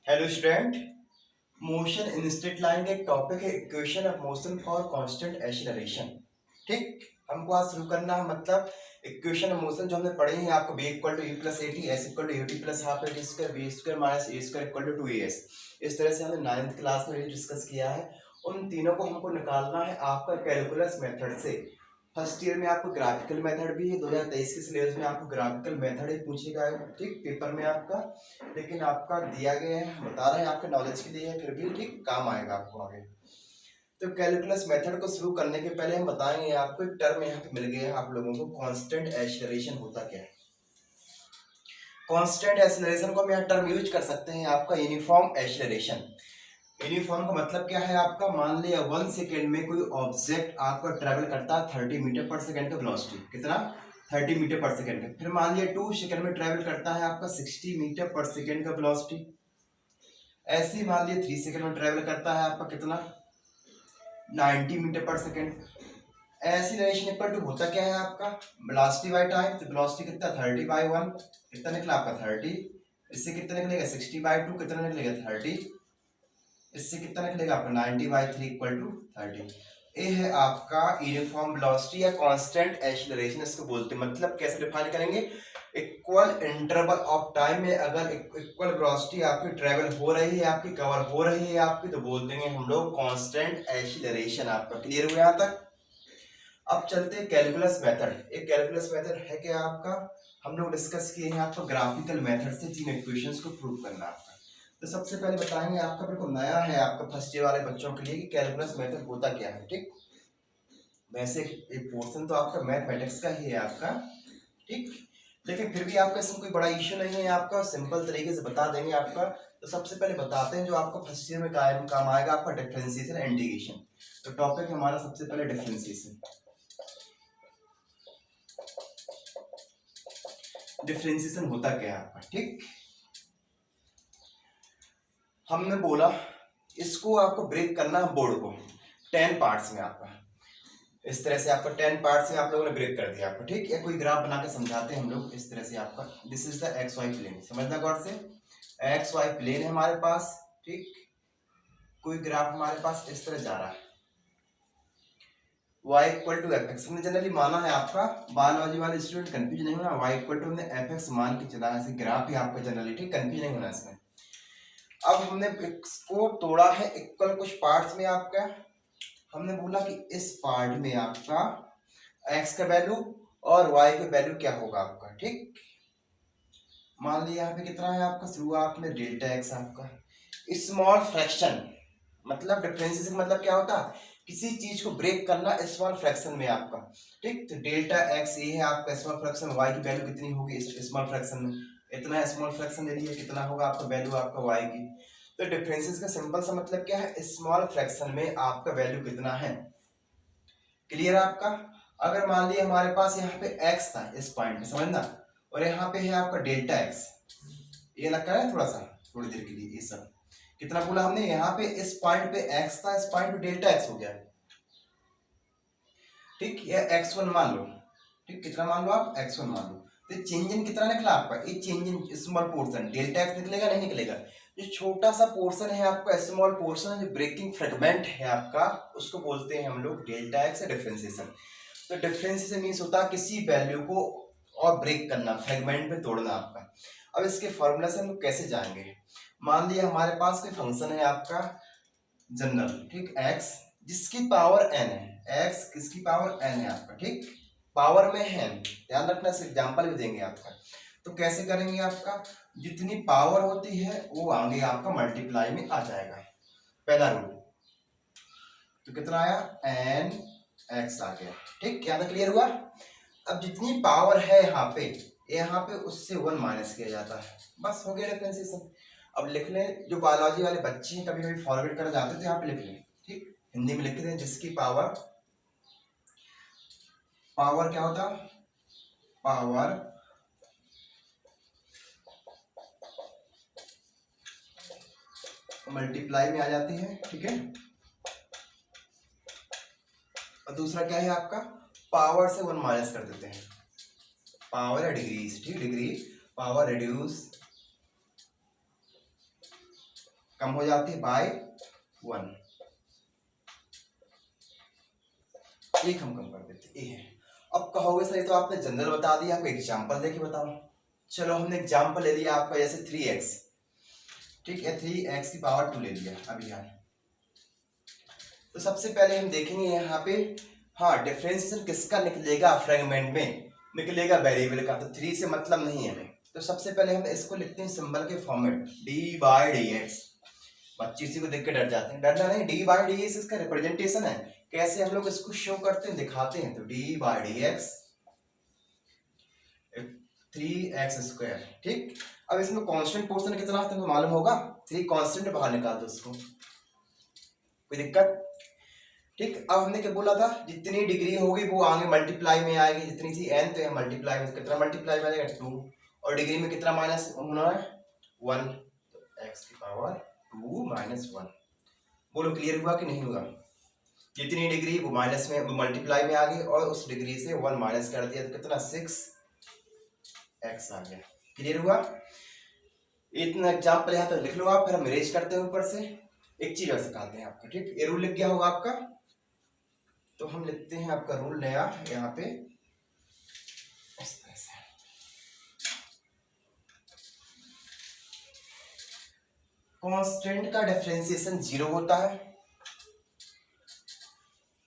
Hello student. Motion in straight line का एक topic है equation of motion for constant acceleration. ठीक, हमको आज शुरू करना है मतलब इक्वेशन ऑफ मोशन जो हमने पढ़े हैं आपको b equal to u plus a t, s equal to u t plus half a t square, b square minus a square equal to a s. इस तरह से हमने 9th क्लास में डिस्कस किया है। उन तीनों को हमको निकालना है आपका कैलकुलस मेथड से। फर्स्ट ईयर में आपको ग्राफिकल मेथड भी है, 2023 के सिलेबस में आपको ग्राफिकल मेथड ही पूछेगा ठीक पेपर में आपका, लेकिन आपका दिया गया है, बता रहे हैं आपके नॉलेज के लिए है, फिर भी ठीक काम आएगा आपको आगे। तो कैलकुलस मेथड को शुरू करने के पहले हम बताएंगे आपको एक टर्म यहाँ पे मिल गया है आप लोगों को, कांस्टेंट एक्सीलरेशन होता क्या है। कांस्टेंट एक्सीलरेशन को हम यहाँ टर्म यूज कर सकते हैं आपका यूनिफॉर्म एक्सीलरेशन। यूनिफॉर्म का मतलब क्या है आपका, मान लिया 1 सेकेंड में कोई ऑब्जेक्ट आपका ट्रेवल करता है 30 मीटर पर सेकेंड का वेलोसिटी, कितना 30 मीटर पर सेकेंड का। फिर मान लिया 2 सेकेंड में ट्रेवल करता है आपका 60 मीटर पर सेकेंड का वेलोसिटी। ऐसे ही मान लिया 3 सेकेंड में ट्रेवल करता है आपका कितना 90 मीटर पर सेकेंड। एक्सीलरेशन इक्वल टू होता क्या है आपका, वेलोसिटी बाय टाइम। तो वेलोसिटी कितना 30/1, कितना निकला आपका 30। इससे कितना निकलेगा 60/2, कितना निकलेगा 30। इससे कितना निकलेगा आपका 90/3 इक्वल टू 30। ये है आपका यूनिफॉर्म वेलोसिटी या कांस्टेंट एक्सीलरेशन इसको बोलते हैं। मतलब कैसे डिफाइन करेंगे, इक्वल इंटरवल ऑफ टाइम में अगर इक्वल वेलोसिटी आपकी ट्रेवल हो रही है, आपकी कवर हो रही है आपकी, तो बोल देंगे हम लोग कांस्टेंट एक्सीलरेशन। आपका क्लियर हुआ यहाँ तक। अब चलते हैं कैलकुलस मेथड। एक कैलकुलस मेथड है क्या आपका, हम लोग डिस्कस किए हैं आपको ग्राफिकल मेथड से तीन इक्वेशंस को प्रूव करना आपका। तो सबसे पहले बताएंगे आपका, बिल्कुल नया है आपका फर्स्ट ईयर वाले बच्चों के लिए कि कैलकुलस मेथड होता क्या है। ठीक, वैसे एक पोर्शन तो आपका मैथमेटिक्स का ही है आपका, ठीक, लेकिन फिर भी आपका इसमें कोई बड़ा इश्यू नहीं है, आपका सिंपल तरीके से बता देंगे आपका। तो सबसे पहले बताते हैं जो आपको फर्स्ट ईयर में काम आएगा आपका, डिफरेंशिएशन एंड इंटीग्रेशन। तो टॉपिक हमारा सबसे पहले डिफरेंशिएशन। डिफरेंशिएशन होता क्या है आपका, ठीक। हमने बोला इसको आपको ब्रेक करना है बोर्ड को 10 पार्ट्स में आपका। इस तरह से आपका 10 पार्ट्स में आप लोगों ने ब्रेक कर दिया आपको, ठीक है। कोई ग्राफ बना के समझाते हैं हम लोग इस तरह से आपका, this is the x y plane, समझना गौर से। एक्स वाई प्लेन है हमारे पास, ठीक। कोई ग्राफ हमारे पास इस तरह जा रहा है, y equal to f x. हमने जनरली माना है आपका, बायोलॉजी वाले स्टूडेंट कंफ्यूज नहीं होना, y इक्वल टू हमने एफ एक्स मान के चला है, ग्राफ ही आपका जनरली, ठीक, कंफ्यूज नहीं होना इसमें। अब हमने इसको तोड़ा है इक्वल कुछ पार्ट्स में आपका। हमने बोला कि इस पार्ट में आपका x का वैल्यू और y का वैल्यू क्या होगा आपका, ठीक। मान लिया यहाँ पे कितना है आपका, शुरुआत में डेल्टा x आपका स्मॉल फ्रैक्शन, मतलब डिफरेंशिएशन मतलब क्या होता है, किसी चीज को ब्रेक करना स्मॉल फ्रैक्शन में आपका, ठीक। तो डेल्टा x ये है आपका स्मॉल फ्रैक्शन, y की वैल्यू कितनी होगी स्मॉल फ्रैक्शन में, इतना स्मॉल फ्रैक्शन ले लिया, कितना होगा आपका वैल्यू आपका y की। तो डिफरेंशिएशन का सिंपल सा मतलब क्या है, स्मॉल फ्रैक्शन में आपका वैल्यू कितना है। क्लियर आपका। अगर मान लिया हमारे पास यहाँ पे x था इस पॉइंट पे, समझना, और यहाँ पे है आपका डेल्टा x, ये लगता है थोड़ा सा थोड़ी देर के लिए, ये सब कितना बोला हमने, यहाँ पे इस पॉइंट पे x था, इस पॉइंट पे डेल्टा x हो गया, ठीक। ये x1 मान लो, ठीक, कितना मान लो आप x1 मान लो। तो चेंज इन कितना निकला आपका, ये change in small portion delta x निकलेगा नहीं निकलेगा। जो छोटा सा पोर्शन है आपका स्मॉल पोर्शन, जो ब्रेकिंग फ्रेगमेंट है आपका, उसको बोलते हैं हम लोग डेल्टा x डिफरेंशिएशन। तो डिफरेंशिएशन मींस होता है किसी वैल्यू को और ब्रेक करना, फ्रेगमेंट में तोड़ना आपका। अब इसके फॉर्मूला से हम लोग कैसे जाएंगे, मान लिया हमारे पास कोई फंक्शन है आपका जनरल, ठीक, x जिसकी पावर n है, x किसकी पावर n है आपका, ठीक, पावर में है, ध्यान रखना, इस एग्जांपल भी देंगे आपका। तो कैसे करेंगे आपका, जितनी पावर होती है वो आगे आपका मल्टीप्लाई में आ जाएगा, पहला रूल। तो कितना आया n x आ गया, ठीक, यहाँ तक क्लियर हुआ। अब जितनी पावर है यहाँ पे उससे 1 माइनस किया जाता है, बस हो गया डिफरेंशिएशन। अब लिख लें, जो बायोलॉजी वाले बच्चे हैं कभी कभी फॉरवर्ड कर जाते थे, यहाँ पे लिख लें, ठीक, हिंदी में लिख दें, जिसकी पावर, पावर क्या होता, पावर मल्टीप्लाई में आ जाती है, ठीक है। और दूसरा क्या है आपका, पावर से 1 माइनस कर देते हैं, पावर या डिग्रीज, ठीक, डिग्री, पावर रिड्यूस कम हो जाती है बाय 1, एक हम कम कर देते, ए है। अब कहोगे सर ये तो आपने जनरल बता दिया, आपको एग्जांपल देके बताओ। चलो हमने एग्जांपल ले लिया आपका, जैसे 3x, ठीक है, 3x की पावर 2 ले लिया अभी यहाँ। तो सबसे पहले हम देखेंगे यहाँ पे, हाँ डिफरेंशिएशन किसका निकलेगा, फ्रेगमेंट में निकलेगा वेरिएबल का, तो 3 से मतलब नहीं है हमें। तो सबसे पहले हम इसको लिखते हैं सिंबल के फॉर्म में, डी बाई डी एक्स। बच्चे इसी को देख के डर जाते हैं, डरना नहीं, डी बाई डी एक्स इसका रिप्रेजेंटेशन है। कैसे हम लोग इसको शो करते हैं, दिखाते हैं, तो D by D x 3x square, ठीक। अब इसमें कांस्टेंट पोर्शन कितना है तुमको मालूम होगा, 3 कांस्टेंट बाहर निकाल दो उसको, कोई दिक्कत, ठीक। अब हमने क्या बोला था, जितनी डिग्री होगी वो आगे मल्टीप्लाई में आएगी, जितनी थी n तो यहाँ मल्टीप्लाई में, कितना मल्टीप्लाई में आएगा 2, और डिग्री में कितना माइनस होना है 1, तो x की पावर 2 माइनस 1। बोलो क्लियर हुआ कि नहीं हुआ, जितनी डिग्री वो माइनस में, वो मल्टीप्लाई में आ गई, और उस डिग्री से 1 माइनस कर दिया तो कितना 6x आ गया। क्लियर हुआ, इतना एग्जाम्पल यहाँ तो लिख लो आप, फिर हम इरेज करते हैं ऊपर से। एक चीज और सिखाते हैं आपको, ठीक, ये रूल लिख गया होगा आपका, तो हम लिखते हैं आपका रूल नया यहाँ पे इस तरह से, कांस्टेंट का डिफरेंशिएशन 0 होता है।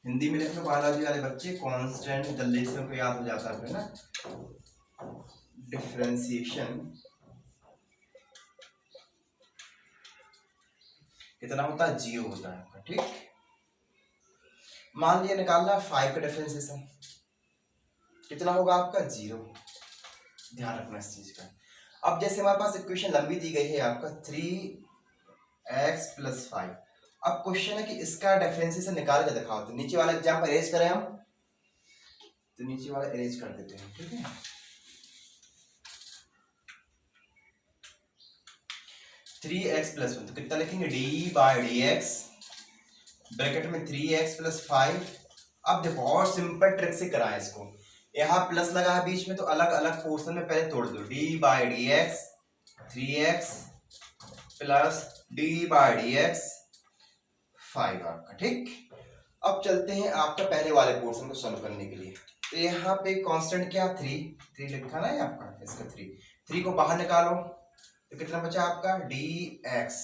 हिंदी में लिख लो बायोलॉजी वाले बच्चे, कांस्टेंट जल्दी से उनको याद हो जाता है ना, डिफरेंशिएशन कितना होता है, 0 होता है आपका, ठीक। मान लिया निकालना 5 का डिफरेंशिएशन कितना होगा आपका 0, ध्यान रखना इस चीज का। अब जैसे हमारे पास इक्वेशन लंबी दी गई है आपका 3x + 5, अब क्वेश्चन है कि इसका डिफरेंशिएशन निकाल के दिखाओ, तो नीचे वाला एग्जाम्पल इरेज करें हम, तो नीचे वाला इरेज कर देते हैं, ठीक है। 3x + 1 तो कितना लिखेंगे, d by D x, bracket में 3x + 5। अब देखो और सिंपल ट्रिक से कराएं इसको, यहाँ प्लस लगा है बीच में तो अलग अलग पोर्शन में पहले तोड़ दो, d by D x 3x + d by D x 5 आपका, ठीक। अब चलते हैं आपका पहले वाले पोर्शन को सॉल्व करने के लिए। तो यहाँ पे कांस्टेंट क्या 3 लिखा ना है आपका, इसका 3 को बाहर निकालो तो कितना बचा आपका dx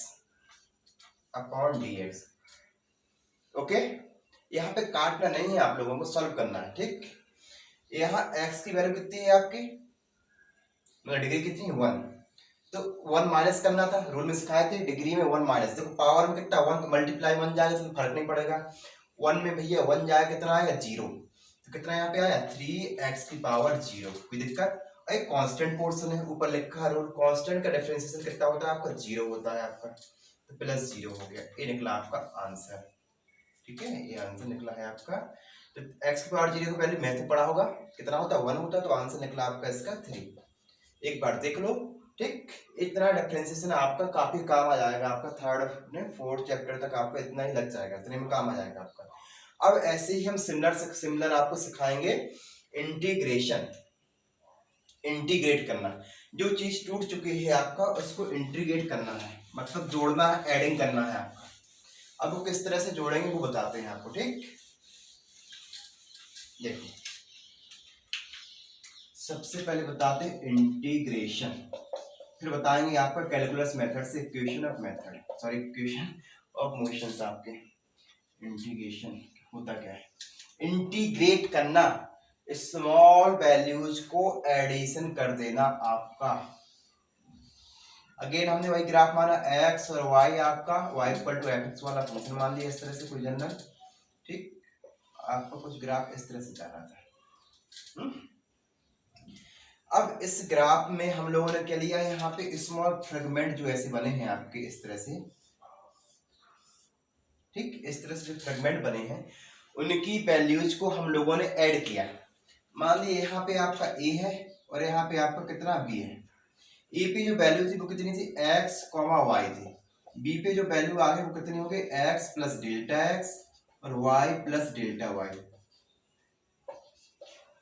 अपॉन dx, ओके। यहाँ पे काटना नहीं है, आप लोगों को सॉल्व करना है, ठीक। यहाँ x की वैल्यू कितनी है आपकी, मतलब डिग्री कितनी है 1, तो 1 माइनस करना था, रूल में सिखाए थे, डिग्री में 1 माइनस, देखो पावर में कितना 1 मल्टीप्लाई 1 जाएगा तो फर्क नहीं पड़ेगा, 1 में भैया 1 जाएगा कितना आएगा 0, तो कितना यहाँ पे आया 3x की पावर 0, कोई दिक्कत। एक कांस्टेंट पोर्शन है, ऊपर लिखा है रूल, कांस्टेंट का डिफरेंशिएशन कितना होता है आपका 0 होता है आपका, तो +0 हो गया, ये निकला आपका आंसर, ठीक है, ये आंसर निकला है आपका। तो x की पावर 0 को पहले मैथ में पढ़ा होगा, कितना होता है 1 होता है, तो आंसर निकला आपका इसका 3। एक बार देख लो, ठीक। इतना डिफरेंशिएशन आपका काफी काम आ जाएगा, आपका 3rd ने 4th चैप्टर तक आपका इतना ही लग जाएगा, इतने में काम आ जाएगा आपका। अब ऐसे ही हम सिमिलर आपको सिखाएंगे इंटीग्रेशन, इंटीग्रेट करना, जो चीज टूट चुकी है आपका उसको इंटीग्रेट करना है, मतलब जोड़ना है, एडिंग करना है आपका। अब वो किस तरह से जोड़ेंगे वो बताते हैं आपको, ठीक। देखो सबसे पहले बताते हैं इंटीग्रेशन, फिर बताएंगे आपका कैलकुलस मेथड से equation of method, sorry equation of motions आपके। इंटीग्रेशन होता क्या है, इंटीग्रेट करना, स्मॉल वैल्यूज को एडिशन कर देना आपका। अगेन हमने वही ग्राफ माना, x और y आपका, y = fx वाला फंक्शन मान लिया इस तरह से, कोई जनरल, ठीक। आपका कुछ ग्राफ इस तरह से जा रहा था। अब इस ग्राफ में हम लोगों ने क्या लिया, यहाँ पे स्मॉल फ्रेगमेंट जो ऐसे बने हैं आपके इस तरह से, ठीक, इस तरह से जो फ्रेगमेंट बने हैं उनकी वैल्यूज को हम लोगों ने ऐड किया। मान लीजिए यहाँ पे आपका a है और यहाँ पे आपका कितना b है, a पे जो वैल्यू थी वो कितनी थी x, y थी, b पे जो वैल्यू आ गई वो कितनी हो गई x + Δx और y + Δy,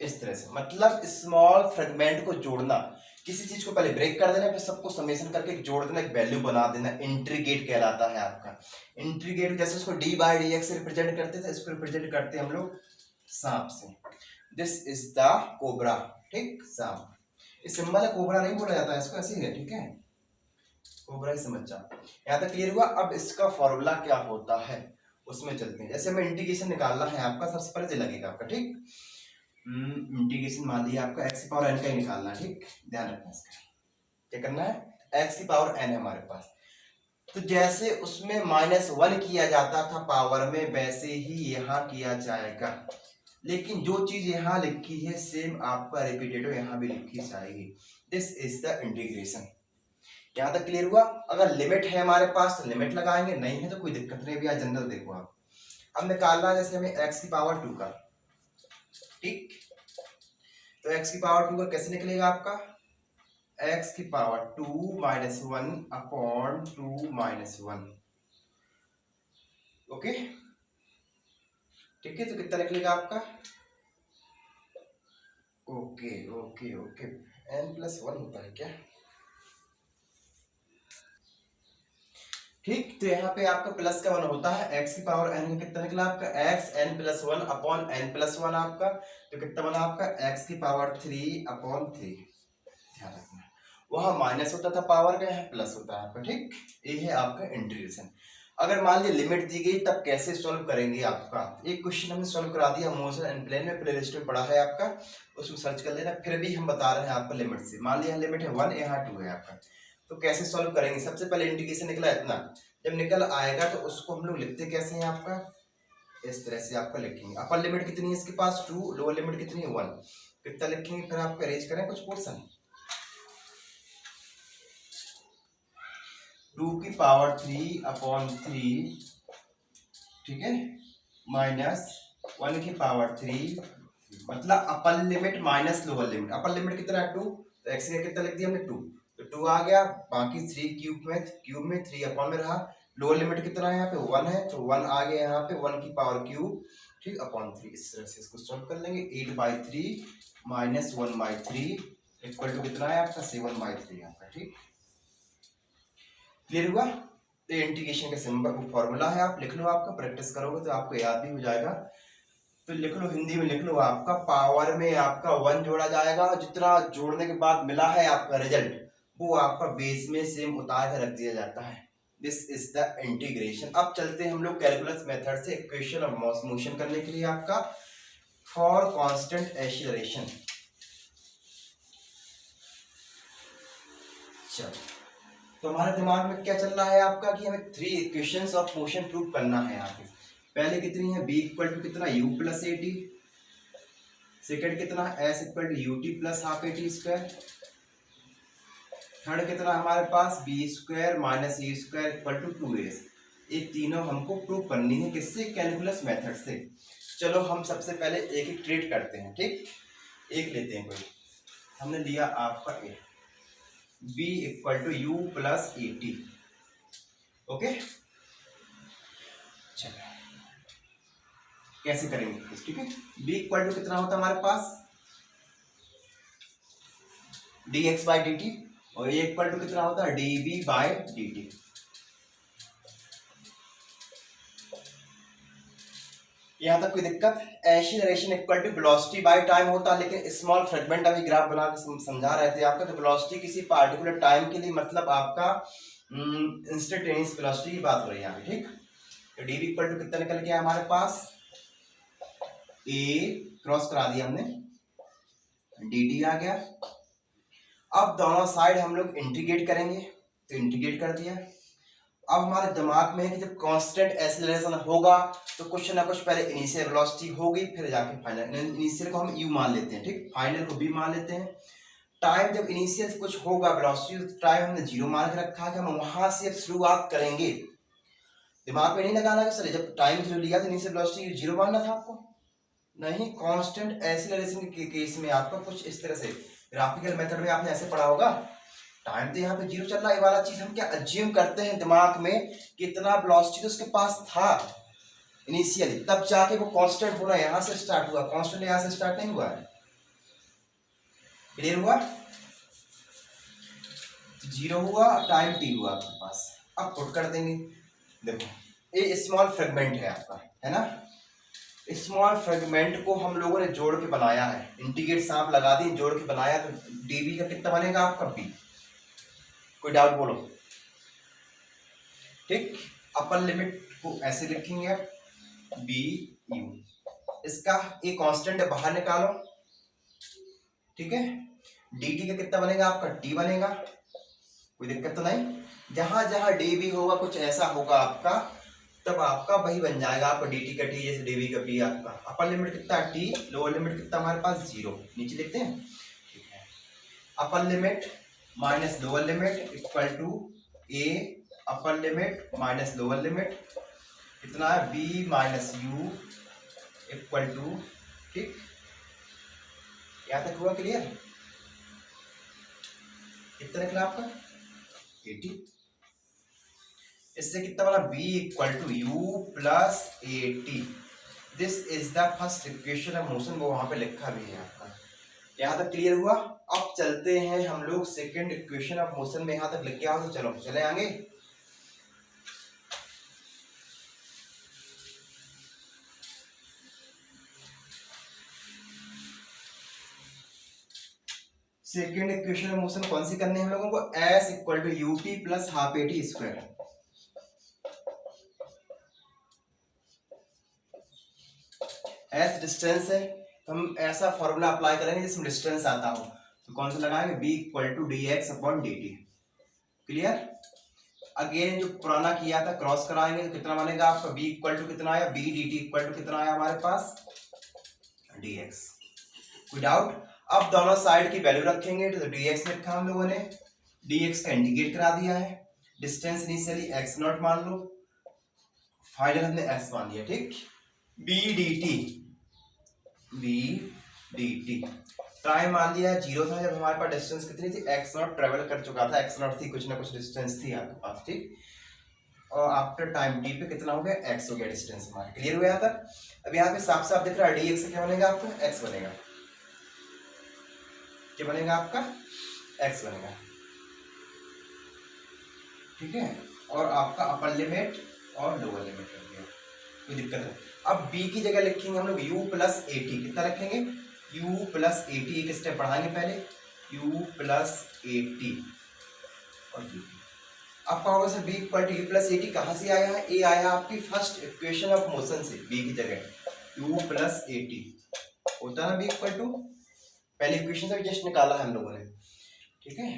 इस तरह से, मतलब स्मॉल फ्रेगमेंट को जोड़ना। किसी चीज को पहले ब्रेक कर देना, फिर सबको समेशन करके जोड़ देना, एक वैल्यू बना देना, इंट्रीगेट कहलाता है आपका। इंट्रीगेट जैसे उसको डी बाई डी एक्स से रिप्रेजेंट करते थे, इसको रिप्रेजेंट करते हैं हम लोग सांप से। दिस इज द कोबरा, ठीक, सांप। इस सिंबल है, कोबरा नहीं बोला जाता है इसको, ऐसे ही है, ठीक है, कोबरा ही समझ जाओ। यहाँ तक क्लियर हुआ। अब इसका फॉर्मूला क्या होता है उसमें चलते हैं। जैसे हमें इंटीग्रेशन निकालना है आपका, सबसे पहले जो लगेगा आपका, ठीक, इंटीग्रेशन मान लिया आपका x की पावर n का ही निकालना है, ठीक, ध्यान रखना इसका। क्या करना है, x की पावर n है हमारे पास। तो जैसे उसमें -1 किया जाता था पावर में, वैसे ही यहाँ किया जाएगा। लेकिन जो चीज यहाँ लिखी है सेम आपका रिपीटेटिव यहाँ भी लिखी जाएगी। This is the integration. यहाँ तक क्लियर हुआ। अगर लिमिट है हमारे पास तो लिमिट लगाएंगे, नहीं है तो कोई दिक्कत नहीं। भैया जनरल देखो आप, अब निकालना है जैसे हमें x की पावर 2 का, ठीक, तो x की पावर 2 का कैसे निकलेगा आपका, x की पावर 2 - 1 अपॉन 2 - 1, ओके, ठीक है। तो कितना निकलेगा आपका, ओके ओके ओके, n+1 होता है क्या, ठीक। तो यहाँ पे आपका प्लस का 1 होता है, x की पावर n कितना निकला आपका, x n+1 अपॉन n+1 आपका, तो कितना बना आपका x की पावर 3 अपॉन 3। ध्यान रखना, वहां माइनस होता था पावर का, यहाँ प्लस होता है आपका, ठीक। ये है आपका इंटीग्रेशन। अगर मान लीजिए लिमिट दी गई तब कैसे सॉल्व करेंगे आपका, एक क्वेश्चन हमने सॉल्व करा दिया मोशन एंड प्लेन में, प्ले लिस्ट में पड़ा है आपका, उसको सर्च कर लेना। फिर भी हम बता रहे हैं आपको लिमिट से, मान लिया लिमिट है 1, यहाँ 2 है आपका, तो कैसे सॉल्व करेंगे। सबसे पहले इंटीग्रेशन निकला इतना, जब निकल आएगा तो उसको हम लोग लिखते कैसे हैं आपका, इस तरह से आपका लिखेंगे। अपर लिमिट कितनी है इसके पास 2, लोअर लिमिट कितनी है 1, कितना लिखेंगे, फिर आपको अरेंज करें कुछ पोर्शन। 2 की पावर 3 अपॉन 3, ठीक है, माइनस 1 की पावर 3, मतलब अपर लिमिट माइनस लोअर लिमिट। अपर लिमिट कितना है 2, तो x का कितना लिख दिया हमने 2, तो 2 आ गया, बाकी 3 क्यूब में 3 अपॉन में रहा। लोअर लिमिट कितना है यहाँ पे 1 है, तो 1 आ गया यहाँ पे, 1 की पावर क्यूब, ठीक, अपॉन 3। इस तरह से इसको सॉल्व कर लेंगे। 8/3 माइनस 1/3 इक्वल टू कितना है आपका 7/3 आपका, ठीक, क्लियर हुआ। तो इंटीग्रेशन का सिंबल फॉर्मूला है, आप लिख लो, आपका प्रैक्टिस करोगे तो आपको याद भी हो जाएगा। तो लिख लो, हिंदी में लिख लो, आपका पावर में आपका 1 जोड़ा जाएगा, जितना जोड़ने के बाद मिला है आपका रिजल्ट वो आपका बेस में सेम उतार कर रख दिया जाता है। This is the integration. अब चलते हैं हम लोग कैलकुलस मेथड से इक्वेशन ऑफ मास मोशन करने के लिए आपका फॉर कांस्टेंट एक्सीलरेशन। चलो, तो हमारे दिमाग में क्या चल रहा है आपका कि हमें 3 इक्वेशंस ऑफ मोशन प्रूव करना है यहाँ पे। पहले कितनी है, b इक्वल टू कितना u plus a t, second कितना s equal to u t plus half a t square, third कितना हमारे पास b square minus a square equal to 2s। ये तीनों हमको प्रूव करनी है, किससे, कैलकुलस मेथड से। चलो हम सबसे पहले एक एक ट्रीट करते हैं, ठीक, एक लेते हैं कोई, हमने लिया आपका a, b equal to u plus a t, okay. चलो कैसे करेंगे, ठीक है, b इक्वल टू कितना होता है हमारे पास dx/dt, और a इक्वल टू कितना होता है dv/dt। यहां तक कोई दिक्कत, acceleration equal to velocity by time होता है, लेकिन स्मॉल फ्रेगमेंट अभी ग्राफ बना के समझा रहे थे आपका। तो वेलोसिटी किसी पार्टिकुलर टाइम के लिए, मतलब आपका इंस्टेंटेनियस वेलोसिटी की बात हो रही है यहाँ पे, ठीक। तो dv इक्वल टू कितना निकल गया हमारे पास, a क्रॉस करा दिया हमने, dt आ गया। अब दोनों साइड हम लोग इंटीग्रेट करेंगे, तो इंटीग्रेट कर दिया। अब हमारे दिमाग में है कि जब कांस्टेंट एक्सीलरेशन होगा तो कुछ ना कुछ पहले इनिशियल वेलोसिटी होगी, फिर जाके फाइनल। इनिशियल को हम u मान लेते हैं, ठीक, फाइनल को v मान लेते हैं। टाइम जब इनिशियल कुछ होगा वेलोसिटी, टाइम हमने 0 मान के रखा है कि हम वहां से अब शुरुआत करेंगे। दिमाग में नहीं लगाना कि सर जब टाइम 0 लिया तो इनिशियल वेलोसिटी 0 मानना था आपको, नहीं। कांस्टेंट एक्सीलरेशन के केस में आपका कुछ इस तरह से, ग्राफिकल मेथड में आपने ऐसे पढ़ा होगा, टाइम तो यहाँ पे 0 चल रहा है, ये वाला चीज हम क्या अज्यूम करते हैं दिमाग में, कितना वेलोसिटी तो उसके पास था इनिशियली, तब जाके वो कांस्टेंट होना यहाँ से स्टार्ट हुआ, कांस्टेंट यहाँ से स्टार्ट नहीं हुआ है। क्लियर हुआ। जीरो हुआ, टाइम टी हुआ आपके पास। अब पुट कर देंगे। देखो ये स्मॉल फ्रेगमेंट है आपका, है ना। स्मॉल फ्रेगमेंट को हम लोगों ने जोड़ के बनाया है, इंटीग्रेट सांप लगा दी, जोड़ के बनाया, तो डीबी का कितना बनेगा आपका बी। कोई डाउट बोलो। ठीक, अपर लिमिट को ऐसे लिखेंगे आप, बी यू, इसका एक कांस्टेंट है बाहर निकालो, ठीक है। dt का कितना बनेगा आपका, t बनेगा, कोई दिक्कत तो नहीं। जहां जहां dv होगा कुछ ऐसा होगा आपका, तब आपका वही बन जाएगा आपका dt का t, जैसे dv का p आपका। अपर लिमिट कितना t, लोअर लिमिट कितना हमारे पास जीरो, नीचे लिखते हैं, ठीक है। Upper limit minus lower limit equal to a upper limit minus lower limit कितना है, b minus u equal to, ठीक, यहां तक हुआ क्लियर। कितना निकला आपका 80। इससे कितना बना, b equal to u plus 80। This is the first equation of motion, वो वहां पे लिखा भी है आपका। यहाँ तक क्लियर हुआ। अब चलते हैं हम लोग सेकंड इक्वेशन ऑफ मोशन में, यहाँ तक लिख के आओ तो चलो चले आगे। सेकेंड इक्वेशन ऑफ मोशन कौन सी करनी है हम लोगों को, s equal to u t plus half a t square. s distance है, तो हम ऐसा फॉर्मूला अप्लाई करेंगे जिसमें डिस्टेंस आता हो, तो कौन सा लगाएंगे, b equal to d x upon d t. Clear. Again जो पुराना किया था क्रॉस कराएंगे तो कितना बनेगा आपका, b इक्वल टू कितना आया, b d t equal to कितना आया हमारे पास, डी एक्स। कोई डाउट। अब दोनों साइड की वैल्यू रखेंगे, तो dx लिखा हम लोगों ने, dx का इंटीग्रेट करा दिया है, डिस्टेंस इनिशियली x नॉट मान लो, फाइनल हमने s मान लिया, ठीक। b dt टाइम मान लिया, जीरो था जब हमारे पास, डिस्टेंस कितनी थी, x नॉट ट्रेवल कर चुका था, x नॉट थी, कुछ ना कुछ डिस्टेंस थी आपके पास, ठीक। और आफ्टर टाइम t पे कितना हो गया, x हो गया डिस्टेंस हमारा। क्लियर हुआ यहाँ तक। अब यहाँ पे साफ साफ दिख रहा है dx से क्या बनेगा आपका, x बनेगा, क्या बनेगा आपका, x बनेगा, ठीक है। और आपका अपर लिमिट और लोअर लिमिट कर दिया, कोई दिक्कत है। अब b की जगह लिखेंगे हम लोग u प्लस ए टी, कितना रखेंगे, u प्लस ए टी, एक स्टेप बढ़ाएंगे पहले, u प्लस ए टी और u। आपका होगा sir b equal to u plus a t कहाँ से आया है, a आया आपकी फर्स्ट इक्वेशन ऑफ मोशन से, b की जगह u प्लस ए टी होता है ना, b इक्वल टू पहले इक्वेशन से जस्ट निकाला है हम लोगों ने, ठीक है।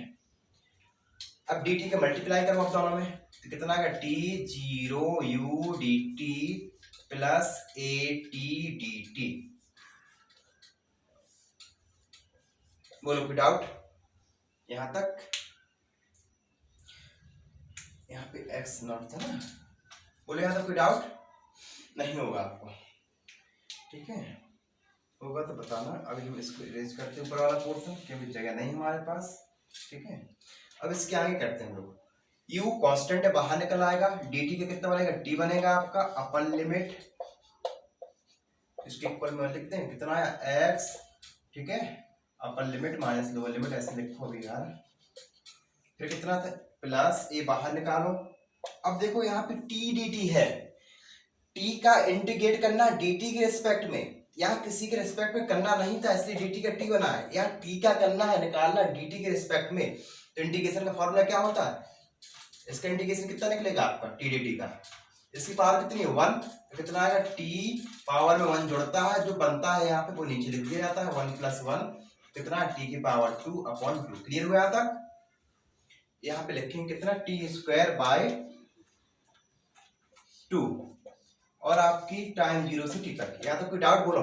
अब dt का मल्टीप्लाई करो आप दोनों में, तो कितना आएगा, t zero u dt plus a T D T. बोलो कोई डाउट यहां तक। यहाँ पे x नॉट था ना, बोलो यहाँ तक कोई डाउट नहीं होगा आपको, ठीक है। होगा तो बताना। अभी हम इसको इरेज करते हैं ऊपर वाला पोर्शन, क्योंकि जगह नहीं हमारे पास, ठीक है। अब इसके आगे करते हैं हम लोग, u कांस्टेंट है बाहर निकल आएगा, dt का कितना बनेगा, t बनेगा आपका अपर लिमिट, इसके इक्वल में लिखते हैं कितना आया x, ठीक है, upper limit minus lower limit, ऐसे लिखो अभी यार। फिर कितना था, प्लस ए बाहर निकालो। अब देखो यहाँ पे t dt है, t का इंटीग्रेट करना dt के रिस्पेक्ट में, यहाँ किसी के रिस्पेक्ट में करना नहीं था, इसलिए dt का t बना है। यहाँ t का करना है निकालना dt के रिस्पेक्ट में, तो इंटीग्रेशन का फॉर्मूला क्या होता है, इसका इंटीग्रेशन कितना निकलेगा आपका, t dt का, इसकी पावर कितनी है 1, तो कितना आएगा, t पावर में 1 जुड़ता है, जो बनता है यहाँ पे वो नीचे लिख दिया जाता है, 1 प्लस 1 कितना, t की पावर 2 अपॉन 2। क्लियर हुआ यहाँ तक। यहाँ पे लिखेंगे कितना, t स्क्वायर बाय 2, और आपकी टाइम 0 से t तक। यहाँ तक कोई डाउट बोलो।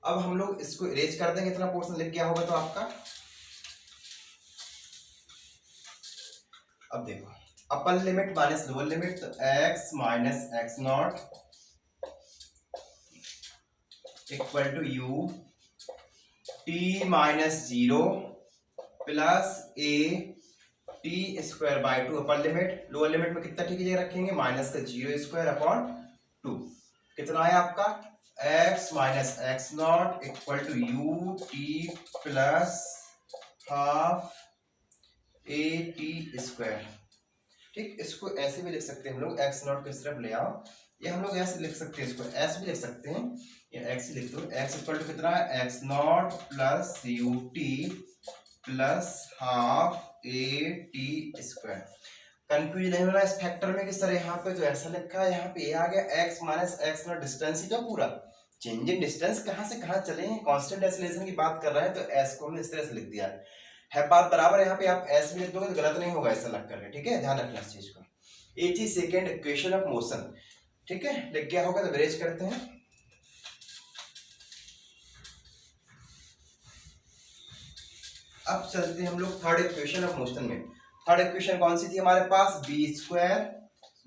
अब हम लोग इसको इरेज कर देंगे, इतना पोर्शन लिख गया होगा तो आपका। अब देखो upper limit minus lower limit, तो x minus x not equal to u t minus 0 plus a t square by 2 upper limit, lower limit में कितना t की जगह रखेंगे, माइनस का 0 स्क्वायर अपॉन 2, कितना आया आपका, x minus x not equal to u t plus half a t square. ठीक, इसको ऐसे भी लिख सकते हैं हम लोग, एक्स नॉट की तरफ ले आओ, ये हम लोग ऐसे लिख सकते हैं, इसको एस भी लिख सकते हैं, या एक्स लिख दो। एक्स इक्वल टू कितना है, x not plus you t plus half a t square. Confuse नहीं होना इस फैक्टर में किस तरह, यहाँ पे तो ऐसा लिखा है, यहाँ पे ए आ गया, x minus x not distance ही तो पूरा चेंज इन डिस्टेंस कहाँ से कहाँ चले हैं, कांस्टेंट एक्सीलरेशन की बात कर रहे हैं, तो एस को हमने इस तरह से लिख दिया है बात बराबर। यहाँ पे आप एस भी लिख दोगे तो गलत नहीं होगा ऐसा लग करके, ठीक है, ध्यान रखना इस चीज को। ये थी सेकेंड इक्वेशन ऑफ मोशन, ठीक है, लिख क्या होगा तो अरेंज करते हैं। अब चलते हैं हम लोग थर्ड इक्वेशन ऑफ मोशन में। थर्ड इक्वेशन कौन सी थी हमारे पास, v square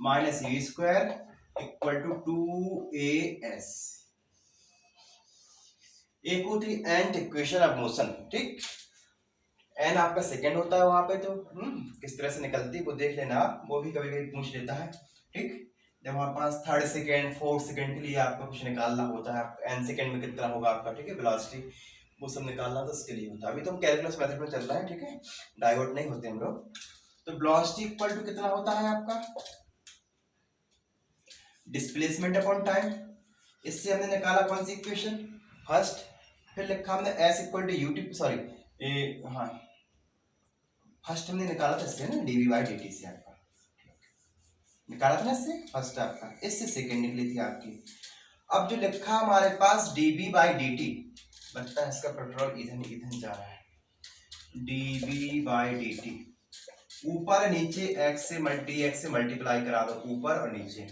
minus u square equal to 2as। एक होती एंड इक्वेशन ऑफ मोशन, ठीक, एन आपका सेकंड होता है वहां पे, तो किस तरह से निकलती है वो देख लेना आप, वो भी कभी कभी पूछ लेता है, ठीक। जब हमारे पास थर्ड सेकंड फोर्थ सेकंड के लिए आपका कुछ निकालना होता है, एन सेकंड में कितना होगा आपका, ठीक है, वेलोसिटी वो सब निकालना तो उसके लिए होता है। अभी तो हम कैलकुलस मेथड में चल रहा है, ठीक है, डाइवर्ट नहीं होते हम लोग। तो वेलोसिटी इक्वल टू कितना होता है आपका, डिस्प्लेसमेंट अपॉन टाइम। इससे हमने निकाला कौन सी इक्वेशन, फर्स्ट, फिर लिखा हमने s equal to u t, sorry हाँ फर्स्ट हमने निकाला था इससे ना, डीवी बाई डी टी से आपका निकाला था ना इससे फर्स्ट आपका, इससे सेकेंड निकली थी आपकी। अब जो लिखा हमारे पास डीबी बाई डी टी, लगता है इसका पेट्रोल इधन इधन जा रहा है, डीबी बाई डी टी, ऊपर नीचे एक्स से मल्टीप्लाई करा दो, ऊपर और नीचे,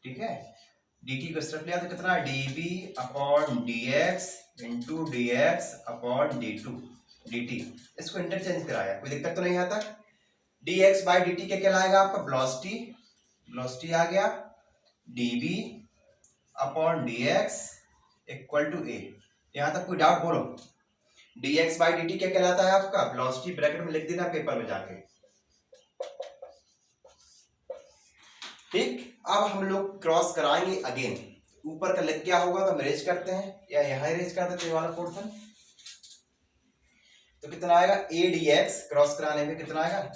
ठीक है। dt को स्टेप लिया तो कितना है, db upon dx into dx upon dt, इसको इंटरचेंज कराया, कोई दिक्कत तो नहीं आता। dx बाई dt क्या कहलाएगा आपका, वेलोसिटी आ गया, db upon dx equal to a। यहां तक कोई डाउट बोलो, dx बाई dt क्या कहलाता है आपका, वेलोसिटी, ब्रैकेट में लिख देना पेपर में जाके, ठीक। अब हम लोग क्रॉस कराएंगे अगेन, ऊपर का लेग क्या होगा तो हम रेज करते हैं, या यहाँ रेज कर देते हैं वाला पोर्शन, तो कितना आएगा, ए डी एक्स, क्रॉस कराने में कितना आएगा,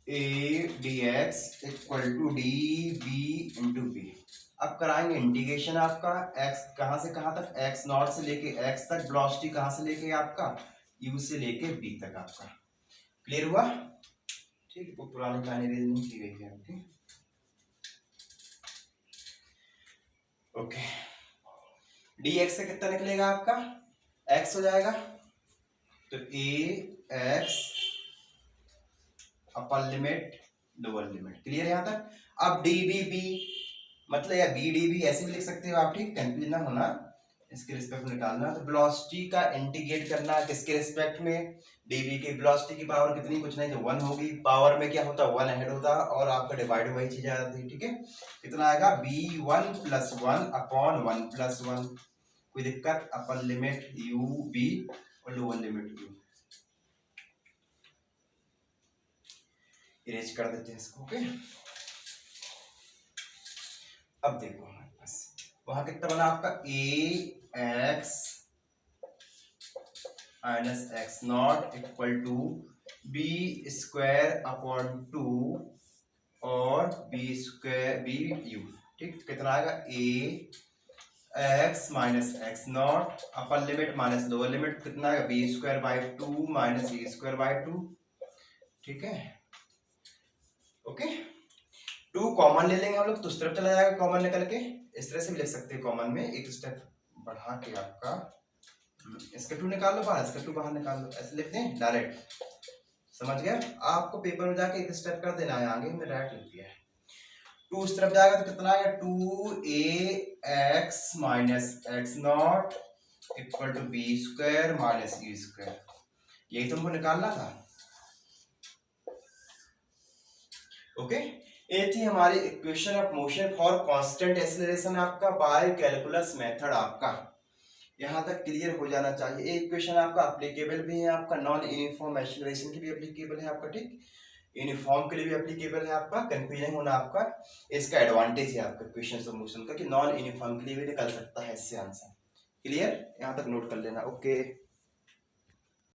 a d x equal to d b into b. अब कराएंगे इंटीग्रेशन आपका, एक्स कहां से कहां तक, एक्स नॉट से लेके एक्स तक, वेलोसिटी कहां से लेके आपका, यू से लेके बी तक आपका, क्लियर हुआ, ठीक। वो पुरानी लाइन रेज नहीं की गई है आपकी, ओके। डी एक्स से कितना निकलेगा आपका, एक्स हो जाएगा, तो a x upper limit lower limit, clear यहां तक। अब डी बी बी मतलब, या बी डी बी ऐसे भी लिख सकते हो आप, ठीक, कंफ्यूज ना होना, इसके रिस्पेक्ट में निकालना। तो वेलोसिटी का इंटीग्रेट करना किसके रिस्पेक्ट में, डीबी की वेलोसिटी की पावर कितनी, कुछ नहीं तो 1 होगी, पावर में क्या होता है 1 ऐड होता है, और आपका डिवाइड वही चीज आ जाती है, ठीक है। कितना आएगा, b1 प्लस 1 अपॉन 1 प्लस 1, कोई दिक्कत, अपर लिमिट यू बी और लोअर लिमिट यू, इरेज कर देते हैं इसको, ओके। अब देखो हमारे पास वहां कितना बना आपका, a x minus x not equal to B square upon 2 और बी स्क्वायर बी यू, ठीक, कितना आएगा, a x minus x not upper limit minus lower limit, कितना आएगा, v square by 2 minus a square by 2, ठीक है, okay. 2 common ले लेंगे हम लोग, तो उस तरफ चला जाएगा कॉमन निकल के, इस तरह से भी लिख सकते हैं कॉमन में, एक स्टेप बढ़ा के आपका, इसका 2 निकाल लो बाहर, इसका 2 बाहर निकाल लो, ऐसे लिखते हैं डायरेक्ट, समझ गया। आपको पेपर में जाके एक स्टेप कर देना है, आगे हमने डायरेक्ट लिख दिया है। 2 उस तरफ जाएगा तो कितना आएगा, 2ax minus x not equal to B square minus u square, यही तुमको निकालना था, ओके। ये थी हमारी equation of motion for constant acceleration आपका बाय कैलकुलस मेथड आपका, यहां तक क्लियर हो जाना चाहिए। ये इक्वेशन आपका एप्लीकेबल भी है, आपका नॉन यूनिफॉर्म एक्सीलरेशन के भी एप्लीकेबल है आपका, ठीक, यूनिफॉर्म के लिए भी एप्लीकेबल है आपका, कंफ्यूजन होना आपका, इसका एडवांटेज है आपका इक्वेशन ऑफ मोशन का कि नॉन यूनिफॉर्म के लिए भी निकल सकता है इससे आंसर, क्लियर, यहां तक नोट कर लेना, ओके।